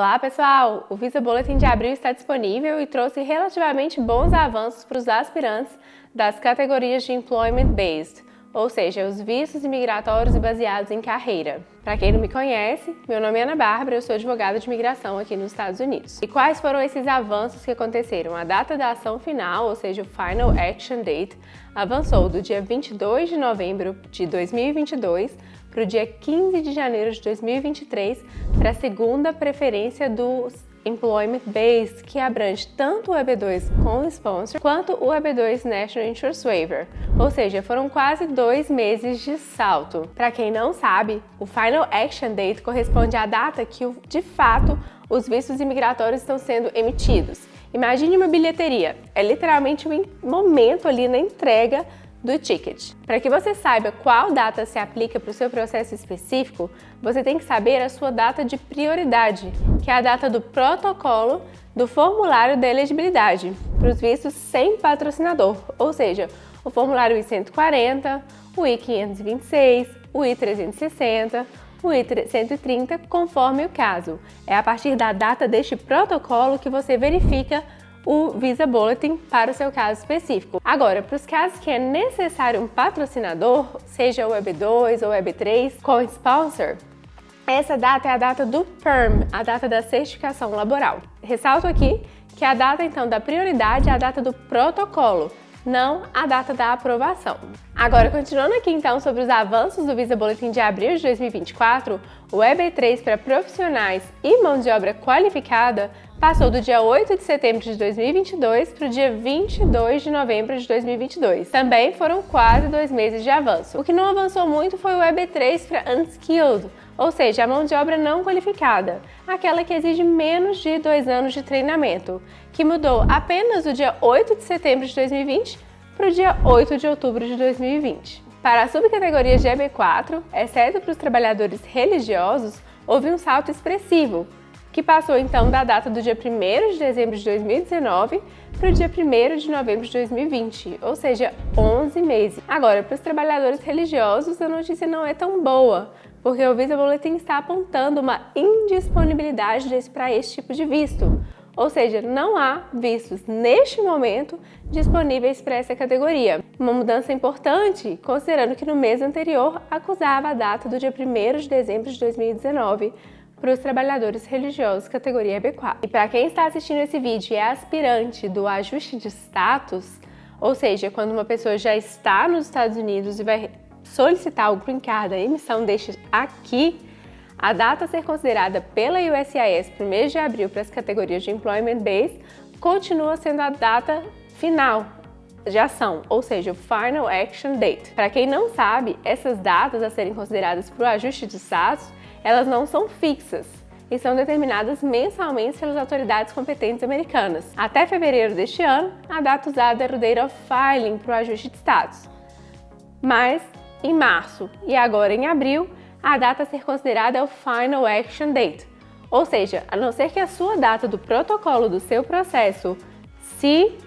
Olá pessoal! O Visa Bulletin de abril está disponível e trouxe relativamente bons avanços para os aspirantes das categorias de Employment Based, ou seja, os vistos imigratórios e baseados em carreira. Para quem não me conhece, meu nome é Ana Bárbara, eu sou advogada de imigração aqui nos Estados Unidos. E quais foram esses avanços que aconteceram? A data da ação final, ou seja, o Final Action Date, avançou do dia 22 de novembro de 2022 para o dia 15 de janeiro de 2023 para a segunda preferência do Employment Based, que abrange tanto o EB2 com sponsor quanto o EB2 National Insurance Waiver, ou seja, foram quase 2 meses de salto. Para quem não sabe, o Final Action Date corresponde à data que, de fato, os vistos imigratórios estão sendo emitidos. Imagine uma bilheteria, é literalmente o momento ali na entrega do ticket. Para que você saiba qual data se aplica para o seu processo específico, você tem que saber a sua data de prioridade, que é a data do protocolo do formulário de elegibilidade para os vistos sem patrocinador, ou seja, o formulário I-140, o I-526, o I-360, o I-130, conforme o caso. É a partir da data deste protocolo que você verifica o Visa Bulletin para o seu caso específico. Agora, para os casos que é necessário um patrocinador, seja o EB2 ou o EB3 com sponsor, essa data é a data do PERM, a data da certificação laboral. Ressalto aqui que a data então da prioridade é a data do protocolo, não a data da aprovação. Agora, continuando aqui então sobre os avanços do Visa Bulletin de abril de 2024, o EB3 para profissionais e mão de obra qualificada passou do dia 8 de setembro de 2022 para o dia 22 de novembro de 2022. Também foram quase 2 meses de avanço. O que não avançou muito foi o EB3 para Unskilled, ou seja, a mão de obra não qualificada, aquela que exige menos de 2 anos de treinamento, que mudou apenas do dia 8 de setembro de 2020 para o dia 8 de outubro de 2020. Para a subcategoria de EB4, exceto para os trabalhadores religiosos, houve um salto expressivo, que passou então da data do dia 1º de dezembro de 2019 para o dia 1º de novembro de 2020, ou seja, 11 meses. Agora, para os trabalhadores religiosos, a notícia não é tão boa, porque o Visa Bulletin está apontando uma indisponibilidade para esse tipo de visto, ou seja, não há vistos neste momento disponíveis para essa categoria. Uma mudança importante, considerando que no mês anterior acusava a data do dia 1º de dezembro de 2019 para os trabalhadores religiosos categoria EB4. E para quem está assistindo esse vídeo e é aspirante do ajuste de status, ou seja, quando uma pessoa já está nos Estados Unidos e vai solicitar o Green Card, a emissão deste aqui, a data a ser considerada pela USCIS para o mês de abril para as categorias de Employment Based continua sendo a data final de ação, ou seja, o Final Action Date. Para quem não sabe, essas datas a serem consideradas para o ajuste de status, elas não são fixas e são determinadas mensalmente pelas autoridades competentes americanas. Até fevereiro deste ano, a data usada era o Date of Filing para o ajuste de status. Mas, em março e agora em abril, a data a ser considerada é o Final Action Date. Ou seja, a não ser que a sua data do protocolo do seu processo, se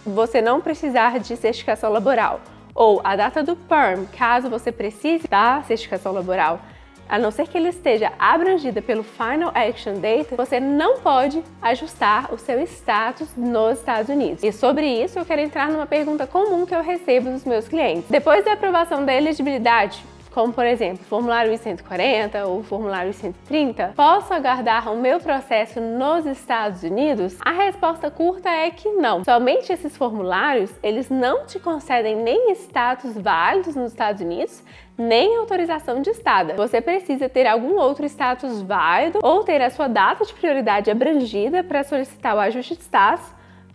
você não precisar de certificação laboral, ou a data do PERM, caso você precise da certificação laboral, a não ser que ele esteja abrangida pelo Final Action Date, você não pode ajustar o seu status nos Estados Unidos. E sobre isso eu quero entrar numa pergunta comum que eu recebo dos meus clientes. Depois da aprovação da elegibilidade, como por exemplo, o formulário I-140 ou o formulário I-130, posso aguardar o meu processo nos Estados Unidos? A resposta curta é que não. Somente esses formulários, eles não te concedem nem status válidos nos Estados Unidos, nem autorização de estada. Você precisa ter algum outro status válido ou ter a sua data de prioridade abrangida para solicitar o ajuste de status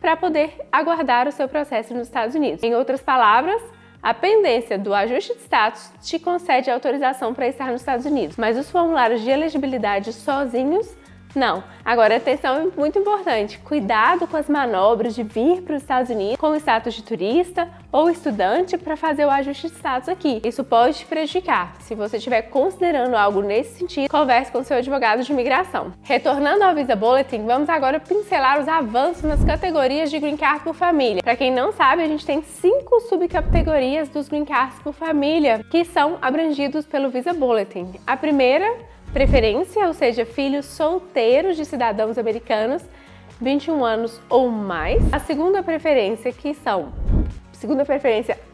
para poder aguardar o seu processo nos Estados Unidos. Em outras palavras, a pendência do ajuste de status te concede autorização para estar nos Estados Unidos, mas os formulários de elegibilidade sozinhos, não. Agora, atenção muito importante, cuidado com as manobras de vir para os Estados Unidos com o status de turista ou estudante para fazer o ajuste de status aqui. Isso pode te prejudicar. Se você estiver considerando algo nesse sentido, converse com seu advogado de imigração. Retornando ao Visa Bulletin, vamos agora pincelar os avanços nas categorias de Green Card por família. Para quem não sabe, a gente tem 5 subcategorias dos Green Cards por família que são abrangidos pelo Visa Bulletin. A primeira preferência, ou seja, filhos solteiros de cidadãos americanos, 21 anos ou mais. A segunda preferência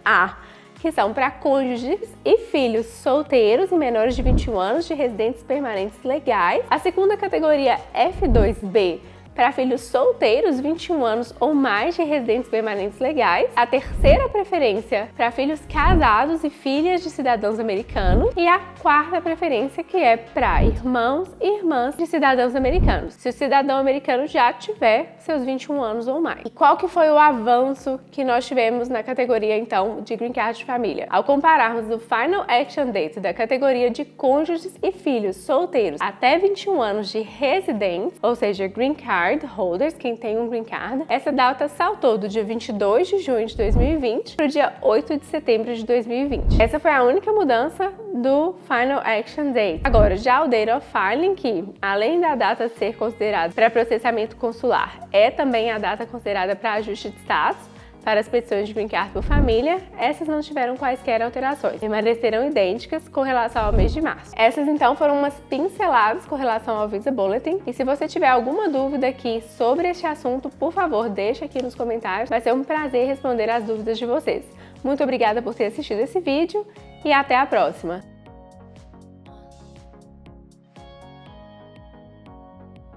A, que são para cônjuges e filhos solteiros e menores de 21 anos de residentes permanentes legais. A segunda categoria F2B, para filhos solteiros, 21 anos ou mais de residentes permanentes legais. A terceira preferência para filhos casados e filhas de cidadãos americanos. E a quarta preferência, que é para irmãos e irmãs de cidadãos americanos, se o cidadão americano já tiver seus 21 anos ou mais. E qual que foi o avanço que nós tivemos na categoria, então, de Green Card de família? Ao compararmos o Final Action Date da categoria de cônjuges e filhos solteiros até 21 anos de residentes, ou seja, Green Card holders, quem tem um green card, essa data saltou do dia 22 de junho de 2020 para o dia 8 de setembro de 2020. Essa foi a única mudança do Final Action Date. Agora, já o Date of Filing, que além da data ser considerada para processamento consular, é também a data considerada para ajuste de status para as petições de Green Card por família, essas não tiveram quaisquer alterações, permaneceram idênticas com relação ao mês de março. Essas então foram umas pinceladas com relação ao Visa Bulletin, e se você tiver alguma dúvida aqui sobre este assunto, por favor, deixa aqui nos comentários, vai ser um prazer responder as dúvidas de vocês. Muito obrigada por ter assistido esse vídeo e até a próxima!